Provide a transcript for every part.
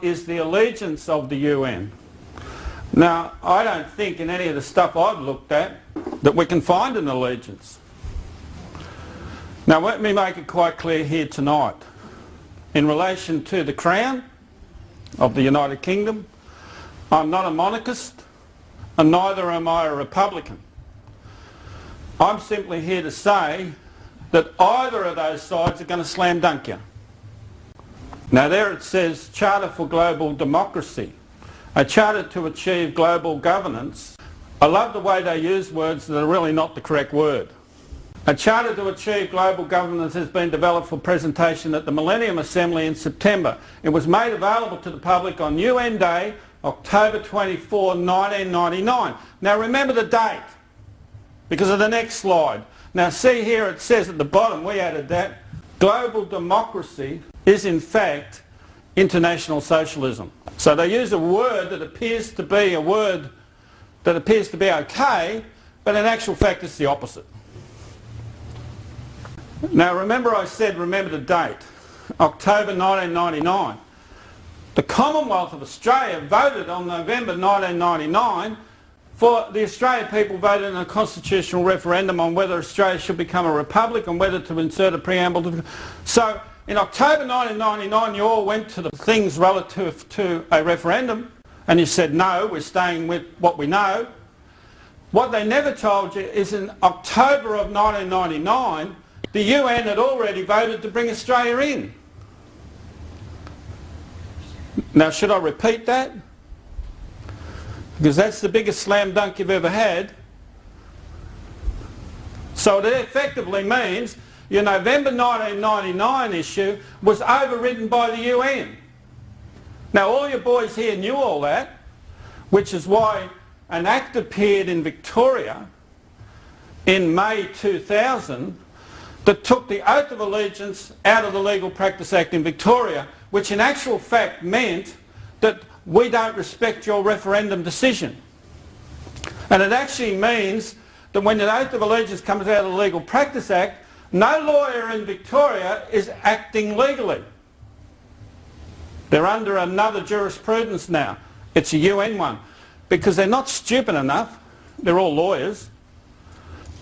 is the allegiance of the UN. Now, I don't think in any of the stuff I've looked at that we can find an allegiance. Now, let me make it quite clear here tonight. In relation to the Crown of the United Kingdom, I'm not a monarchist and neither am I a Republican. I'm simply here to say that either of those sides are going to slam dunk you. Now there it says Charter for Global Democracy, a charter to achieve global governance. I love the way they use words that are really not the correct word. A charter to achieve global governance has been developed for presentation at the Millennium Assembly in September. It was made available to the public on UN Day, October 24, 1999. Now remember the date because of the next slide. Now see here it says at the bottom, we added that, global democracy is in fact international socialism. So they use a word that appears to be a word that appears to be okay, but in actual fact it's the opposite. Now remember I said, remember the date, October 1999. The Commonwealth of Australia voted on November 1999 for the Australian people voted in a constitutional referendum on whether Australia should become a republic and whether to insert a preamble. So in October 1999 you all went to the things relative to a referendum and you said no, we're staying with what we know. What they never told you is in October of 1999 the UN had already voted to bring Australia in. Now should I repeat that? Because that's the biggest slam dunk you've ever had. So it effectively means your November 1999 issue was overridden by the UN. Now all your boys here knew all that, which is why an act appeared in Victoria in May 2000 that took the Oath of Allegiance out of the Legal Practice Act in Victoria, which in actual fact meant that we don't respect your referendum decision. And it actually means that when the Oath of Allegiance comes out of the Legal Practice Act, no lawyer in Victoria is acting legally. They're under another jurisprudence now. It's a UN one. Because they're not stupid enough, they're all lawyers,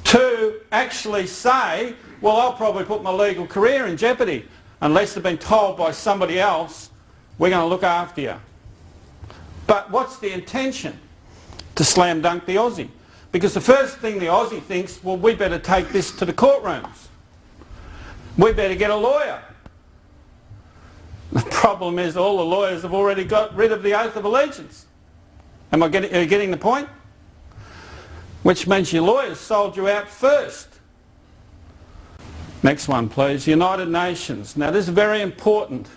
to actually say, well, I'll probably put my legal career in jeopardy unless they've been told by somebody else, we're going to look after you. But what's the intention? To slam dunk the Aussie. Because the first thing the Aussie thinks, well, we better take this to the courtrooms. We better get a lawyer. The problem is all the lawyers have already got rid of the Oath of Allegiance. Are you getting the point? Which means your lawyers sold you out first. Next one please, United Nations. Now this is very important.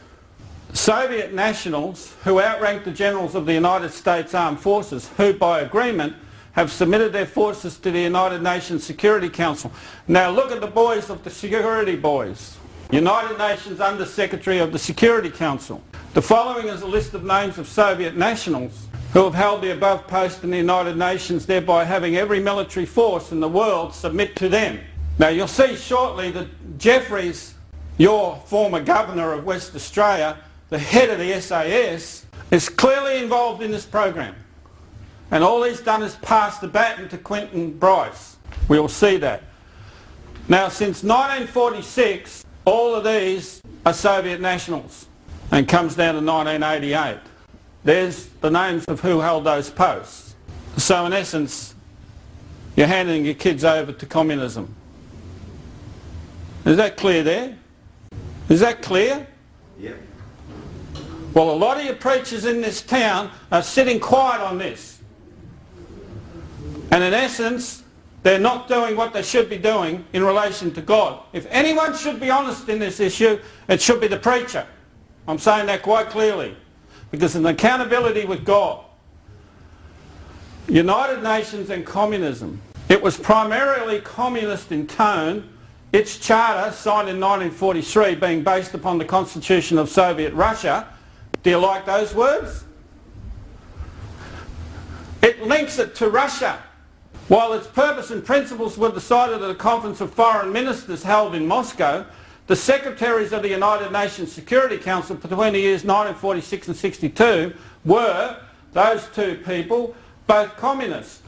Soviet nationals who outranked the generals of the United States Armed Forces, who by agreement have submitted their forces to the United Nations Security Council. Now look at the boys of the security boys. United Nations Under Secretary of the Security Council. The following is a list of names of Soviet nationals who have held the above post in the United Nations, thereby having every military force in the world submit to them. Now you'll see shortly that Jeffries, your former governor of West Australia, the head of the SAS, is clearly involved in this program. And all he's done is pass the baton to Quentin Bryce. We'll see that. Now since 1946, all of these are Soviet nationals and comes down to 1988. There's the names of who held those posts. So in essence, you're handing your kids over to communism. Is that clear there? Is that clear? Yep. Well, a lot of your preachers in this town are sitting quiet on this. And in essence, they're not doing what they should be doing in relation to God. If anyone should be honest in this issue, it should be the preacher. I'm saying that quite clearly. Because of an accountability with God. United Nations and communism. It was primarily communist in tone. Its charter, signed in 1943, being based upon the Constitution of Soviet Russia. Do you like those words? It links it to Russia. While its purpose and principles were decided at a conference of foreign ministers held in Moscow, the secretaries of the United Nations Security Council between the years 1946 and 62 were, those two people, both communists.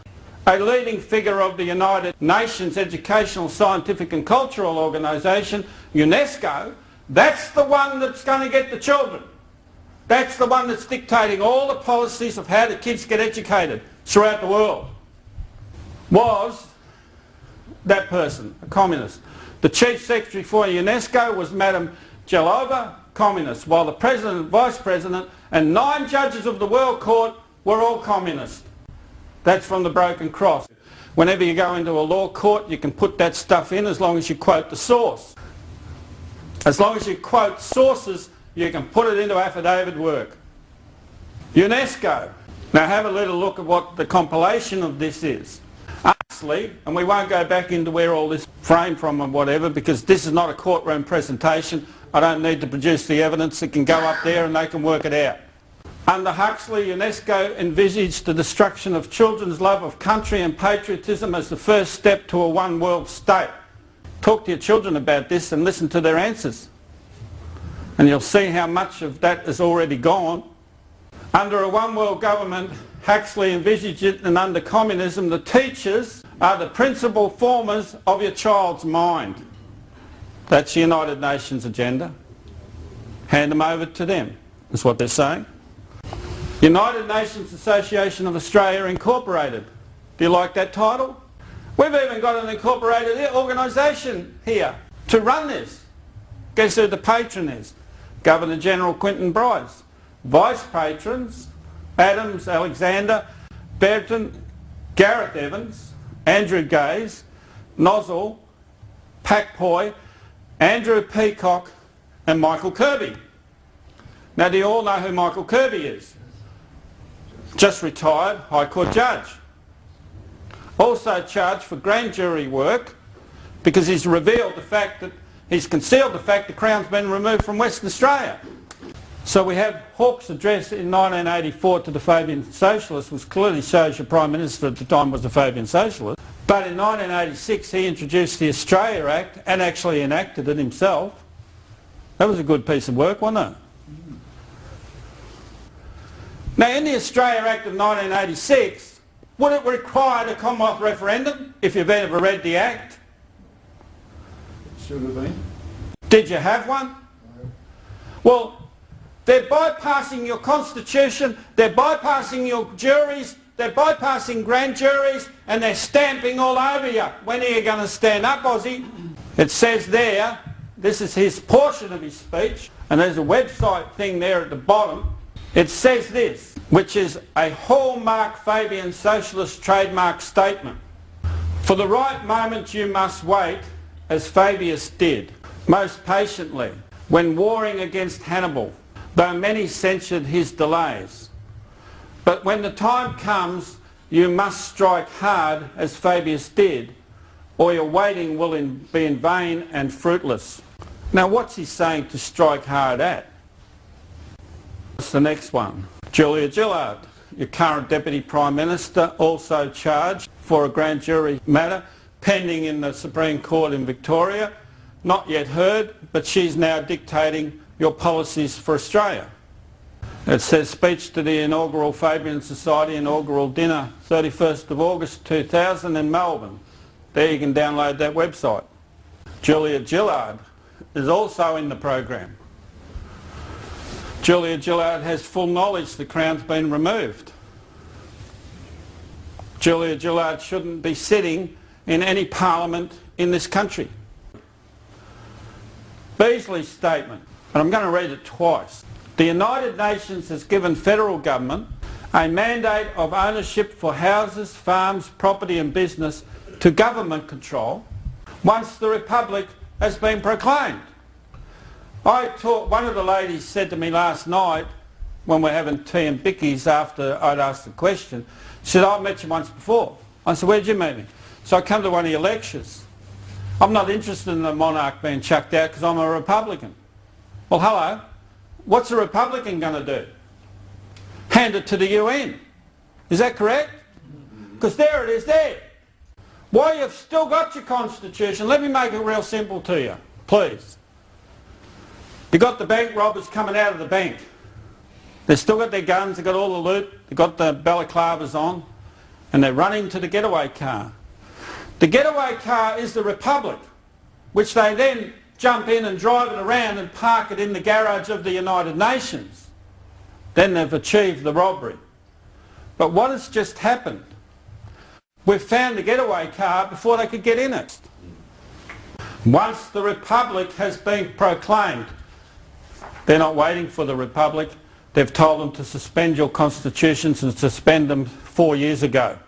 A leading figure of the United Nations Educational, Scientific and Cultural Organisation, UNESCO, that's the one that's going to get the children. That's the one that's dictating all the policies of how the kids get educated throughout the world. Was that person, a communist. The Chief Secretary for UNESCO was Madame Gillard, communist, while the President, Vice President and 9 judges of the World Court were all communists. That's from the Broken Cross. Whenever you go into a law court, you can put that stuff in as long as you quote the source. As long as you quote sources, you can put it into affidavit work. UNESCO. Now have a little look at what the compilation of this is. Honestly, and we won't go back into where all this framed from and whatever, because this is not a courtroom presentation. I don't need to produce the evidence. It can go up there and they can work it out. Under Huxley, UNESCO envisaged the destruction of children's love of country and patriotism as the first step to a one world state. Talk to your children about this and listen to their answers. And you'll see how much of that is already gone. Under a one world government, Huxley envisaged it, and under communism, the teachers are the principal formers of your child's mind. That's the United Nations agenda. Hand them over to them, is what they're saying. United Nations Association of Australia Incorporated. Do you like that title? We've even got an incorporated organisation here to run this. Guess who the patron is? Governor General Quinton Bryce. Vice patrons, Adams, Alexander, Berton, Gareth Evans, Andrew Gaze, Nozzle, Packpoy, Andrew Peacock and Michael Kirby. Now do you all know who Michael Kirby is? Just retired High Court judge. Also charged for grand jury work because he's revealed the fact that he's concealed the fact the Crown's been removed from Western Australia. So we have Hawke's address in 1984 to the Fabian Socialists, which clearly shows your Prime Minister at the time was a Fabian Socialist. But in 1986 he introduced the Australia Act and actually enacted it himself. That was a good piece of work, wasn't it? Now in the Australia Act of 1986, would it require a Commonwealth referendum if you've ever read the Act? Should have been. Did you have one? No. Well, they're bypassing your constitution, they're bypassing your juries, they're bypassing grand juries, and they're stamping all over you. When are you going to stand up, Aussie? It says there, this is his portion of his speech, and there's a website thing there at the bottom. It says this, which is a hallmark Fabian Socialist trademark statement. For the right moment you must wait, as Fabius did, most patiently, when warring against Hannibal, though many censured his delays. But when the time comes, you must strike hard, as Fabius did, or your waiting will be in vain and fruitless. Now what's he saying to strike hard at? What's the next one? Julia.Gillard, your current Deputy Prime Minister, also charged for a grand jury matter pending in the Supreme Court in Victoria. Not yet heard, but she's now dictating your policies for Australia. It says speech to the inaugural Fabian Society inaugural dinner 31st of August 2000 in Melbourne. There you can download that website. Julia.Gillard is also in the program. Julia.Gillard has full knowledge the Crown's been removed. Julia.Gillard shouldn't be sitting in any parliament in this country. Beasley's statement, and I'm going to read it twice. The United Nations has given federal government a mandate of ownership for houses, farms, property and business to government control once the Republic has been proclaimed. One of the ladies said to me last night when we were having tea and bickies after I'd asked the question, she said, I've met you once before. I said, where did you meet me? So I come to one of your lectures. I'm not interested in the monarch being chucked out because I'm a Republican. Well, hello. What's a Republican going to do? Hand it to the UN. Is that correct? Because there it is there. Why you've still got your constitution, let me make it real simple to you, please. You got the bank robbers coming out of the bank. They've still got their guns, they've got all the loot, they've got the balaclavas on, and they're running to the getaway car. The getaway car is the Republic, which they then jump in and drive it around and park it in the garage of the United Nations. Then they've achieved the robbery. But what has just happened? We've found the getaway car before they could get in it. Once the Republic has been proclaimed, they're not waiting for the Republic. They've told them to suspend your constitutions and suspend them 4 years ago.